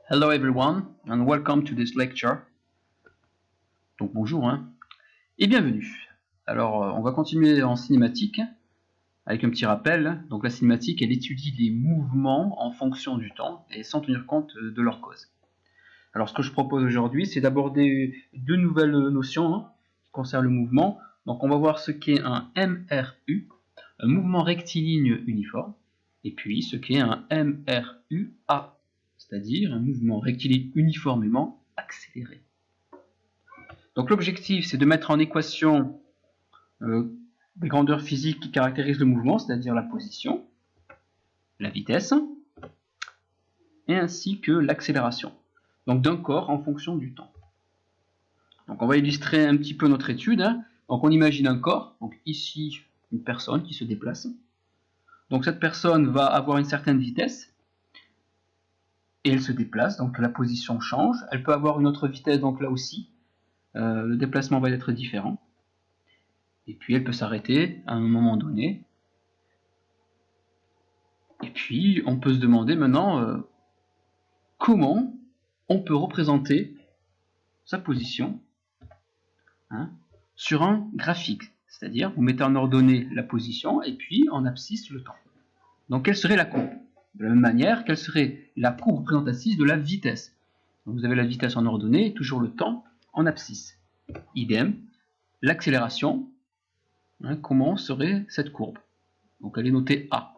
Hello everyone and welcome to this lecture. Donc bonjour et bienvenue. Alors on va continuer en cinématique avec un petit rappel. Donc la cinématique elle étudie les mouvements en fonction du temps et sans tenir compte de leur cause. Alors ce que je propose aujourd'hui c'est d'aborder deux nouvelles notions qui concernent le mouvement. Donc on va voir ce qu'est un MRU, un mouvement rectiligne uniforme, et puis ce qu'est un MRUA, c'est-à-dire un mouvement rectiligne uniformément accéléré. Donc l'objectif, c'est de mettre en équation des grandeurs physiques qui caractérisent le mouvement, c'est-à-dire la position, la vitesse, et ainsi que l'accélération. Donc d'un corps en fonction du temps. Donc on va illustrer un petit peu notre étude. Donc on imagine un corps, donc ici une personne qui se déplace. Donc cette personne va avoir une certaine vitesse, et elle se déplace, donc la position change. Elle peut avoir une autre vitesse, donc là aussi, le déplacement va être différent. Et puis elle peut s'arrêter à un moment donné. Et puis on peut se demander maintenant comment on peut représenter sa position sur un graphique. C'est-à-dire vous mettez en ordonnée la position et puis en abscisse le temps. Donc quelle serait la courbe? De la même manière, quelle serait la courbe représentatrice de la vitesse? Donc, vous avez la vitesse en ordonnée et toujours le temps en abscisse. Idem, l'accélération, comment serait cette courbe? Donc elle est notée A.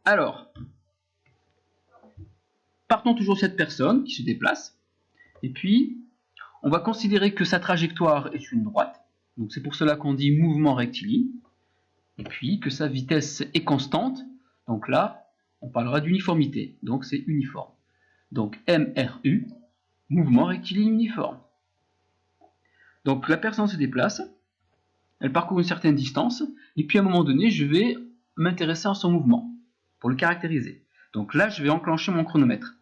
Alors, partons toujours de cette personne qui se déplace, et puis on va considérer que sa trajectoire est une droite, donc c'est pour cela qu'on dit mouvement rectiligne, et puis que sa vitesse est constante, donc là on parlera d'uniformité, donc c'est uniforme. Donc MRU, mouvement rectiligne uniforme. Donc la personne se déplace, elle parcourt une certaine distance, et puis à un moment donné je vais m'intéresser à son mouvement, pour le caractériser. Donc là je vais enclencher mon chronomètre.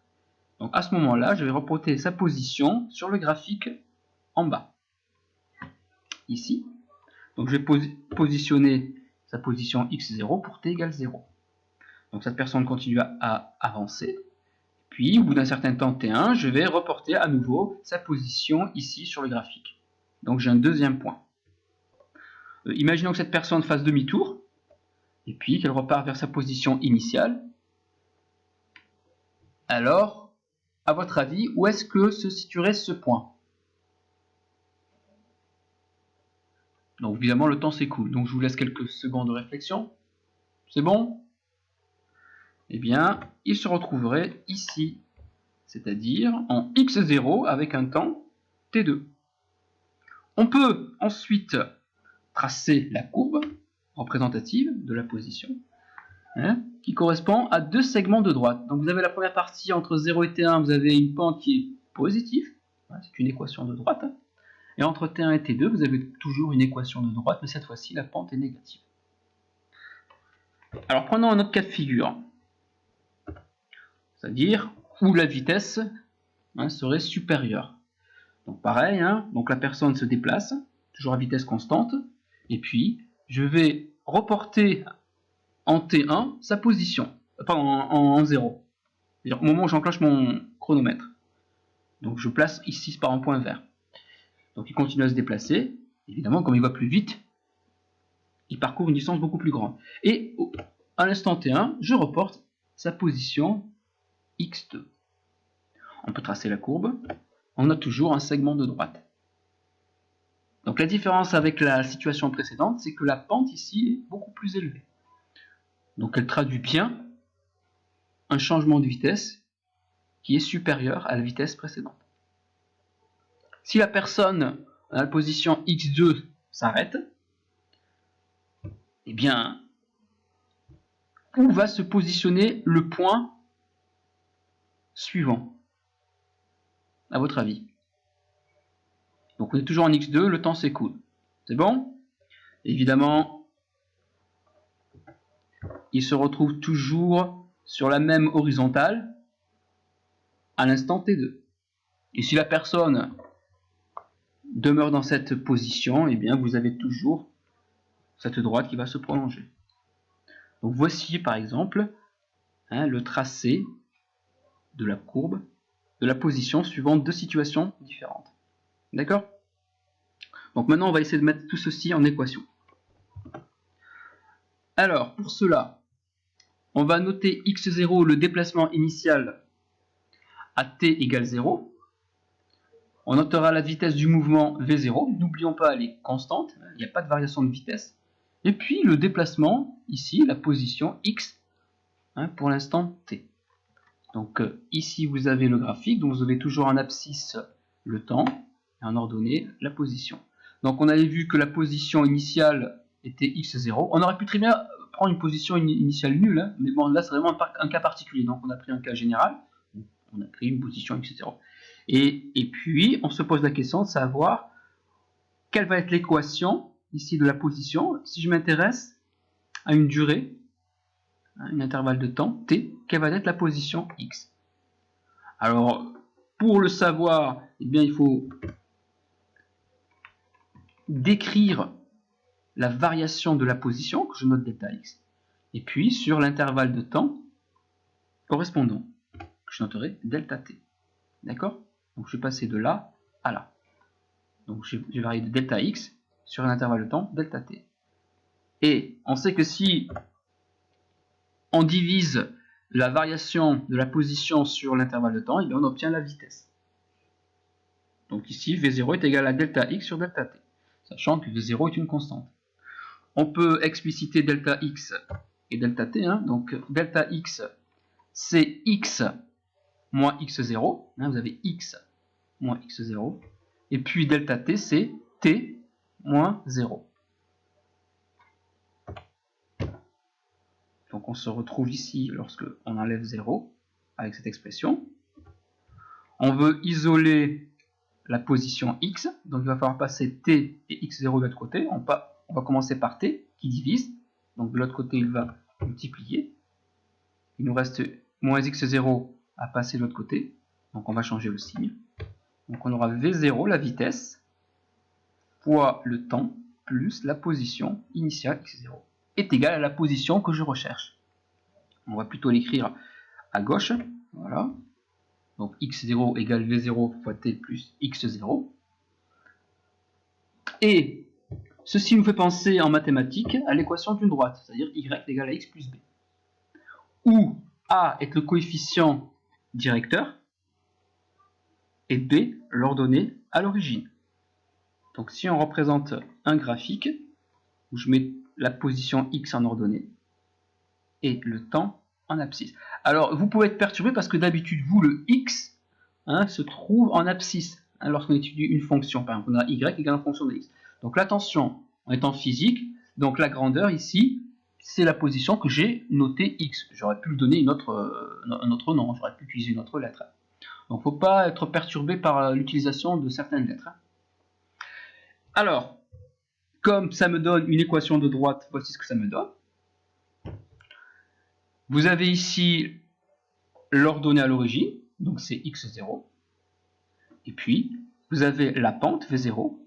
Donc à ce moment-là, je vais reporter sa position sur le graphique en bas. Ici. Donc je vais positionner sa position x0 pour t égale 0. Donc cette personne continue à avancer. Puis au bout d'un certain temps t1, je vais reporter à nouveau sa position ici sur le graphique. Donc j'ai un deuxième point. Imaginons que cette personne fasse demi-tour. Et puis qu'elle repart vers sa position initiale. Alors, à votre avis, où est-ce que se situerait ce point? Donc évidemment le temps s'écoule, donc je vous laisse quelques secondes de réflexion. C'est bon? Eh bien, il se retrouverait ici, c'est-à-dire en x0 avec un temps t2. On peut ensuite tracer la courbe représentative de la position, qui correspond à deux segments de droite. Donc vous avez la première partie entre 0 et t1, vous avez une pente qui est positive, c'est une équation de droite. Et entre t1 et t2, vous avez toujours une équation de droite, mais cette fois-ci, la pente est négative. Alors, prenons un autre cas de figure. C'est-à-dire où la vitesse serait supérieure. Donc, pareil, donc la personne se déplace, toujours à vitesse constante, et puis, je vais reporter en t1 sa position, en 0. C'est-à-dire au moment où j'enclenche mon chronomètre. Donc, je place ici par un point vert. Donc il continue à se déplacer. Évidemment, comme il va plus vite, il parcourt une distance beaucoup plus grande. Et à l'instant t1, je reporte sa position x2. On peut tracer la courbe. On a toujours un segment de droite. Donc la différence avec la situation précédente, c'est que la pente ici est beaucoup plus élevée. Donc elle traduit bien un changement de vitesse qui est supérieur à la vitesse précédente. Si la personne à la position x2 s'arrête, eh bien, où va se positionner le point suivant, à votre avis? Donc on est toujours en x2, le temps s'écoule. C'est bon? Évidemment, il se retrouve toujours sur la même horizontale à l'instant t2. Et si la personne demeure dans cette position, eh bien vous avez toujours cette droite qui va se prolonger. Donc voici par exemple le tracé de la courbe, de la position suivant deux situations différentes. D'accord? Donc maintenant, on va essayer de mettre tout ceci en équation. Alors, pour cela, on va noter x0, le déplacement initial à t égale 0. On notera la vitesse du mouvement v0. N'oublions pas, elle est constante, il n'y a pas de variation de vitesse. Et puis le déplacement, ici, la position x, pour l'instant t. Donc ici, vous avez le graphique, donc vous avez toujours en abscisse le temps, et en ordonnée, la position. Donc on avait vu que la position initiale était x0. On aurait pu très bien prendre une position initiale nulle, mais bon, là c'est vraiment un cas particulier. Donc on a pris un cas général, on a pris une position x0. Et puis, on se pose la question de savoir quelle va être l'équation ici de la position. Si je m'intéresse à une durée, un intervalle de temps, t, quelle va être la position x? Alors, pour le savoir, eh bien, il faut décrire la variation de la position, que je note delta x, et puis sur l'intervalle de temps correspondant, que je noterai delta t. D'accord? Donc, je vais passer de là à là. Donc, je vais varier de delta x sur un intervalle de temps delta t. Et on sait que si on divise la variation de la position sur l'intervalle de temps, et bien on obtient la vitesse. Donc ici, v0 est égal à delta x sur delta t, sachant que v0 est une constante. On peut expliciter delta x et delta t. Donc delta x, c'est x moins x0. Vous avez x moins x0. Et puis delta t, c'est t moins 0. Donc on se retrouve ici lorsque on enlève 0 avec cette expression. On veut isoler la position x, donc il va falloir passer t et x0 de l'autre côté. On va commencer par t qui divise, donc de l'autre côté il va multiplier. Il nous reste moins x0 à passer de l'autre côté, donc on va changer le signe. Donc on aura v0, la vitesse, fois le temps, plus la position initiale x0, est égal à la position que je recherche. On va plutôt l'écrire à gauche, voilà. Donc x0 égale v0 fois t plus x0. Et ceci nous fait penser en mathématiques à l'équation d'une droite, c'est-à-dire y égale à x plus b, où a est le coefficient directeur et b l'ordonnée à l'origine. Donc si on représente un graphique où je mets la position x en ordonnée et le temps en abscisse. Alors vous pouvez être perturbé parce que d'habitude vous le x se trouve en abscisse lorsqu'on étudie une fonction. Par exemple on a y égale une fonction de x. Donc là attention, on est en physique, donc la grandeur ici c'est la position que j'ai notée x. J'aurais pu lui donner un autre nom, j'aurais pu utiliser une autre lettre. Donc il ne faut pas être perturbé par l'utilisation de certaines lettres. Alors, comme ça me donne une équation de droite, voici ce que ça me donne. Vous avez ici l'ordonnée à l'origine, donc c'est x0. Et puis, vous avez la pente v0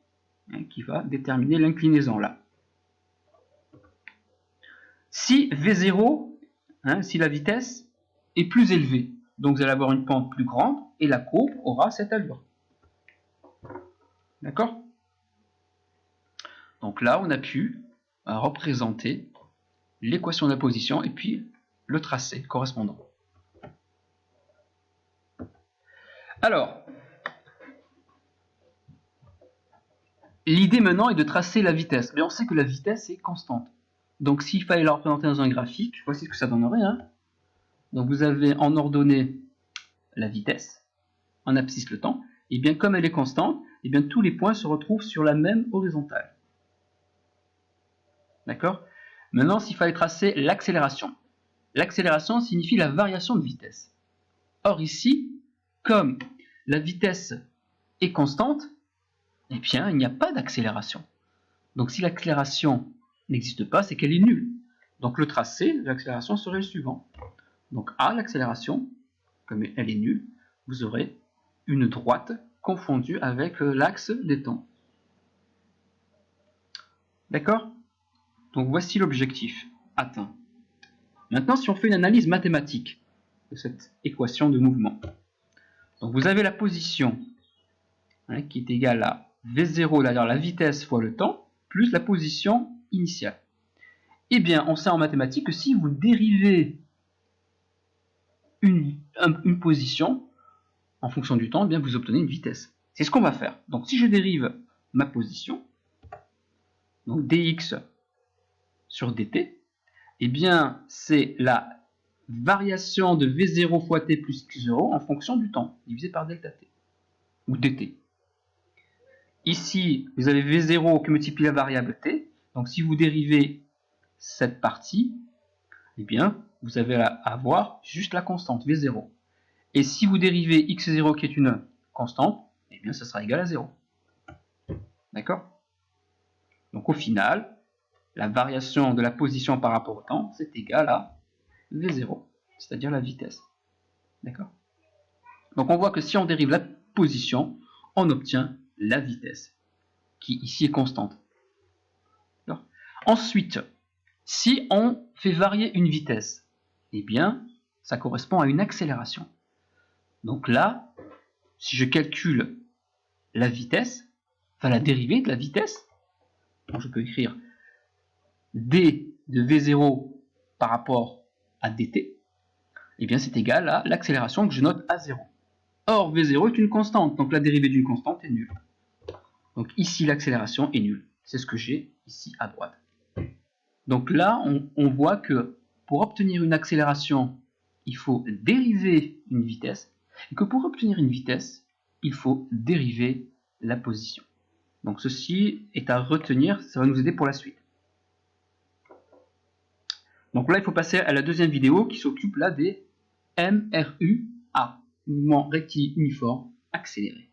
qui va déterminer l'inclinaison là. Si v0, si la vitesse est plus élevée, donc vous allez avoir une pente plus grande et la courbe aura cette allure. D'accord? Donc là, on a pu représenter l'équation de la position et puis le tracé correspondant. Alors, l'idée maintenant est de tracer la vitesse. Mais on sait que la vitesse est constante. Donc s'il fallait la représenter dans un graphique, voici ce que ça donnerait. Donc vous avez en ordonnée la vitesse, en abscisse le temps. Et bien comme elle est constante, et bien tous les points se retrouvent sur la même horizontale. D'accord? Maintenant, s'il fallait tracer l'accélération. L'accélération signifie la variation de vitesse. Or ici, comme la vitesse est constante, eh bien, il n'y a pas d'accélération. Donc si l'accélération n'existe pas, c'est qu'elle est nulle. Donc le tracé de l'accélération serait le suivant. Donc à l'accélération, comme elle est nulle, vous aurez une droite confondue avec l'axe des temps. D'accord? Donc voici l'objectif atteint. Maintenant, si on fait une analyse mathématique de cette équation de mouvement, donc vous avez la position qui est égale à V0, c'est-à-dire la vitesse fois le temps, plus la position initiale. Eh bien, on sait en mathématiques que si vous dérivez une position en fonction du temps, eh bien vous obtenez une vitesse. C'est ce qu'on va faire. Donc si je dérive ma position, donc dx sur dt, eh bien c'est la variation de v0 fois t plus x0 en fonction du temps, divisé par delta t, ou dt. Ici, vous avez v0 qui multiplie la variable t, donc si vous dérivez cette partie, eh bien vous avez à avoir juste la constante v0. Et si vous dérivez x0 qui est une constante, eh bien ça sera égal à 0. D'accord? Donc au final, la variation de la position par rapport au temps, c'est égal à v0, c'est-à-dire la vitesse. D'accord? Donc on voit que si on dérive la position, on obtient la vitesse, qui ici est constante. Ensuite, si on fait varier une vitesse, eh bien, ça correspond à une accélération. Donc là, si je calcule la vitesse, enfin la dérivée de la vitesse, donc je peux écrire d de v0 par rapport à dt, eh bien c'est égal à l'accélération que je note à 0. Or, v0 est une constante, donc la dérivée d'une constante est nulle. Donc ici, l'accélération est nulle. C'est ce que j'ai ici à droite. Donc là, on voit que pour obtenir une accélération, il faut dériver une vitesse, et que pour obtenir une vitesse, il faut dériver la position. Donc ceci est à retenir, ça va nous aider pour la suite. Donc là, il faut passer à la deuxième vidéo qui s'occupe là des MRUA, mouvement rectiligne uniforme accéléré.